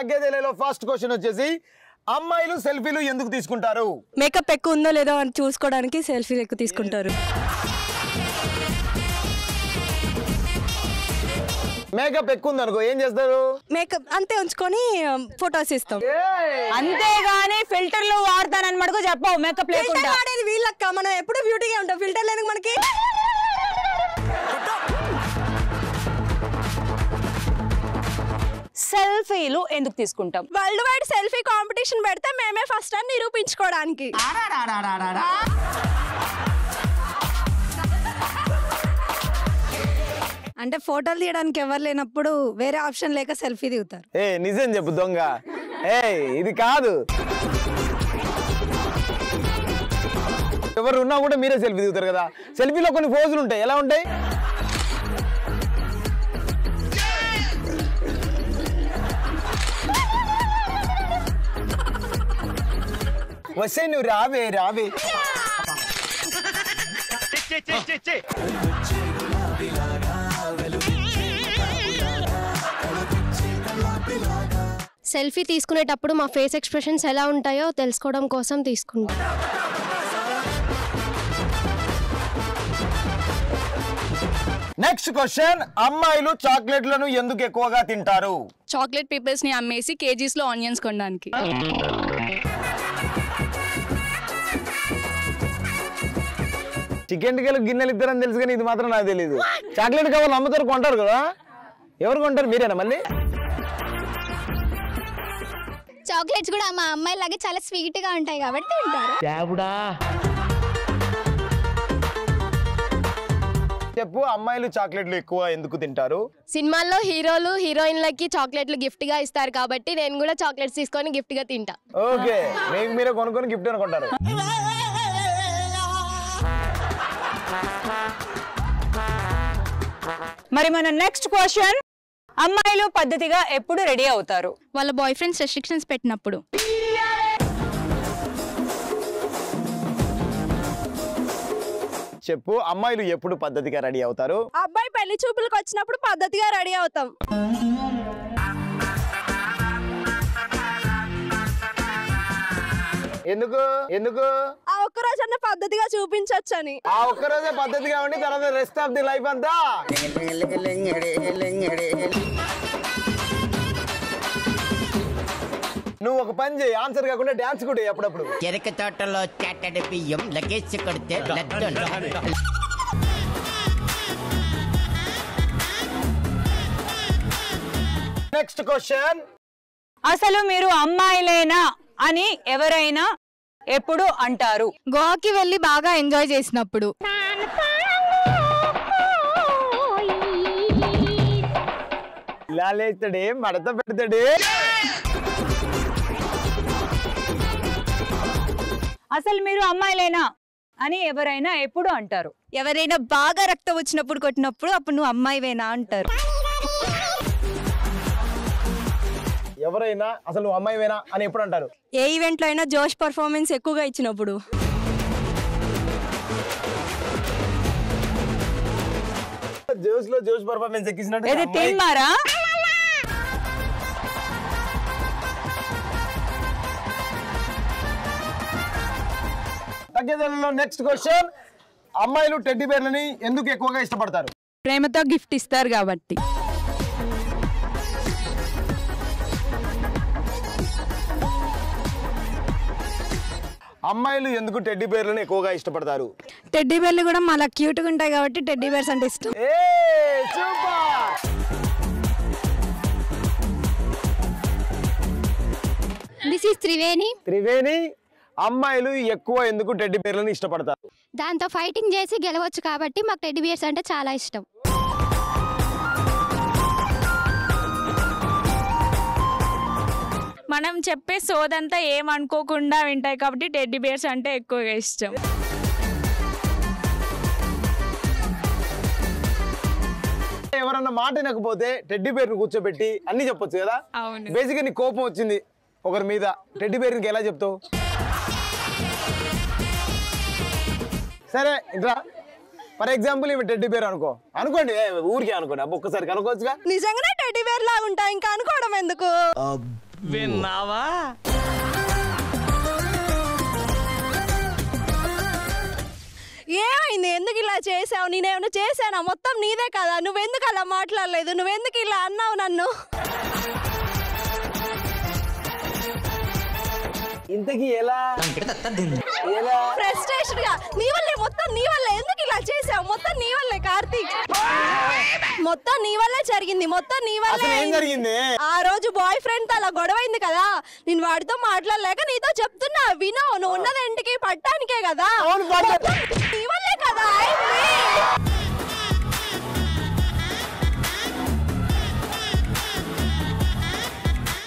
తగ్గేదేలేలో first question వచ్చేసి అమ్మాయిలు సెల్ఫీలు ఎందుకు తీసుకుంటారు? మేకప్ ఎక్కువ ఉందో లేదో అని చూసుకోవడానికి సెల్ఫీలు ఎక్కువ తీసుకుంటారు. మేకప్ ఎక్కువ ఉంది అనుకో ఏం చేస్తారు? మేకప్ అంతే ఉంచుకొని ఫొటోస్ ఇస్తాం. అంతేగాని ఫిల్టర్లు వాడతానని మటుకు చెప్పవు. మేకప్ లేకుండా వాడేది వీళ్ళక్క, మనం ఎప్పుడు బ్యూటీగా ఉంటాం. ఫిల్టర్ లేదు మనకి. సెల్ఫీలు ఎందుకు తీసుకుంటాం? వరల్డ్ వైడ్ సెల్ఫీ కాంపిటీషన్ పెడితే మేమే ఫస్ట్ అని నిరూపించుకోవడానికి. అంటే ఫోటోలు తీయడానికి ఎవరు లేనప్పుడు వేరే ఆప్షన్ లేక సెల్ఫీ దిగుతారు. నిజం చెప్పు దొంగ. ఇది కాదు, ఎవరు ఉన్నా కూడా మీరే సెల్ఫీ దిగుతారు కదా. సెల్ఫీలో కొన్ని పోజులు ఉంటాయి, ఎలా ఉంటాయి? వస్తే నువ్వు రావే రావే. సెల్ఫీ తీసుకునేటప్పుడు మా ఫేస్ ఎక్స్ప్రెషన్స్ ఎలా ఉంటాయో తెలుసుకోవడం కోసం తీసుకుంటాం. నెక్స్ట్ క్వశ్చన్, అమ్మాయిలు చాక్లెట్లను ఎందుకు ఎక్కువగా తింటారు? చాక్లెట్ పేపర్స్ ని అమ్మేసి కేజీస్ లో ఆనియన్స్ కొనడానికి. చికెన్ టికెలు గిన్నెలు ఇద్దరని తెలుసు కానీ ఇది మాత్రం నాకు తెలియదు. చాక్లెట్ కావాలి అమ్ముతారు, కొంటారు కదా. ఎవరు కొంటారు? మీరేనా? మళ్ళీ చాక్లెట్స్ కూడా మా అమ్మాయి లాగే చాలా స్వీట్ గా ఉంటాయి కాబట్టి తింటారు. చెప్పు, అమ్మాయిలు చాక్లెట్లు ఎక్కువ ఎందుకు తింటారు? సినిమాల్లో హీరోలు హీరోయిన్లకి చాక్లెట్లు గిఫ్ట్ గా ఇస్తారు కాబట్టి నేను కూడా చాక్లెట్స్ తీసుకొని గిఫ్ట్ గా తింటా. ఓకే, మీకు మీరే కొనుక్కొని గిఫ్ట్ అనుకుంటారు. మరి మన నెక్స్ట్ క్వశ్చన్, అమ్మాయిలు పద్ధతిగా ఎప్పుడు రెడీ అవుతారు? వాళ్ళ బాయ్ ఫ్రెండ్స్ రెస్ట్రిక్షన్స్ పెట్టినప్పుడు. చెప్పు, అమ్మాయిలు ఎప్పుడు పద్ధతిగా రెడీ అవుతారు? అబ్బాయి పెళ్లి చూపులకు వచ్చినప్పుడు పద్ధతిగా రెడీ అవుతాం. ఎందుకు ఎందుకు? ఆ ఒక్కరోజు అన్న పద్ధతిగా చూపించొచ్చని. ఆ ఒక్కరోజే పద్ధతిగా ఉండి తర్వాత రెస్ట్ ఆఫ్ ది లైఫ్ అంతా నువ్వు ఒక పని చేయి, ఆన్సర్ కాకుండా డాన్స్ కూడా అప్పుడప్పుడు. చెరక తోటలో చాటడి బియ్యం లగేజ్ కొడితే నెక్స్ట్ క్వశ్చన్, అసలు మీరు అమ్మాయిలేనా అని ఎవరైనా ఎప్పుడు అంటారు? గోవాకి వెళ్ళి బాగా ఎంజాయ్ చేసినప్పుడు. లాలేస్తాడే, మడత పెడతాడే. అసలు మీరు అమ్మాయిలేనా అని ఎవరైనా ఎప్పుడు అంటారు? ఎవరైనా బాగా రక్తం వచ్చినప్పుడు కొట్టినప్పుడు అప్పుడు నువ్వు అమ్మాయివేనా అంటారు. ఎవరైనా అసలు నువ్వు అమ్మాయివేనా అని ఎప్పుడు అంటారు? ఏ ఈవెంట్ లో అయినా జోష్ పర్ఫార్మెన్స్ ఎక్కువగా ఇచ్చినప్పుడు. జోష్ లో జోష్ పర్ఫార్మెన్స్ ఎక్కించినట్టు. తగ్గేదానిలో నెక్స్ట్ క్వశ్చన్, అమ్మాయిలు టెడ్డీ బేర్లని ఎందుకు ఎక్కువగా ఇష్టపడతారు? ప్రేమతో గిఫ్ట్ ఇస్తారు కాబట్టి. అమ్మాయిలు ఎందుకు టెడ్డీ బేర్లను ఎక్కువగా ఇష్టపడతారు? టెడ్డీ బేర్లు కూడా మళ్ళీ క్యూట్ గా ఉంటాయి కాబట్టి టెడ్డీ బేర్స్ అంటే ఇష్టం. This is Triveni. త్రివేణి, అమ్మాయిలు ఎక్కువ ఎందుకు టెడ్డీ బేర్లను ఇష్టపడతారు? దాంతో ఫైటింగ్ చేసి గెలవచ్చు కాబట్టి మాకు టెడ్డీ బేర్స్ అంటే చాలా ఇష్టం. మనం చెప్పే సోదంతా ఏమనుకోకుండా వింటాయి కాబట్టి టెడ్డీ బేర్స్ అంటే ఎక్కువగా ఇష్టం. ఎవరన్నా మాట వినకపోతే టెడ్డీ బేర్ను కూర్చోబెట్టి అన్ని చెప్పొచ్చు కదా. బేసిక్ గా నీ కోపం వచ్చింది ఒకరి మీద, టెడ్డీ బేర్కి ఎలా చెప్తావు? సరే ఇట్లా ఫర్ ఎగ్జాంపుల్ ఇవి టెడ్డీ బేర్ అనుకోండి, ఊరికే అనుకోండి, ఒక్కసారి కనుకోవచ్చుగా. నిజంగానే టెడ్డీ బేర్ లాగా ఉంటాయి, ఇంకా అనుకోవడం ఎందుకు? విన్నావా? ఏమైంది? ఎందుకు ఇలా చేసావు? నేనేమైనా చేశానా? మొత్తం నీదే కదా. నువ్వెందుకు అలా మాట్లాడలేదు? నువ్వెందుకు ఇలా అన్నావు నన్ను? ఇంతకీ ఎలా ఫ్రస్ట్రేషన్ గా నీ వల్లే, మొత్తం నీ వల్లే. ఎందుకు ఇలా చేసావు? మొత్తం నీ వల్లే కార్తీక్, మొత్తం నీ వల్లే జరిగింది. మొత్తం నీ వల్లే. ఏం జరిగింది? ఆ రోజు బాయ్ ఫ్రెండ్ తో అలా గొడవైంది కదా, నేను వాడితో మాట్లాడలేక నీతో చెప్తున్నా వినో. నువ్వు ఉన్నది ఇంటికి పట్టానికే కదా, నీ వల్లే కదా.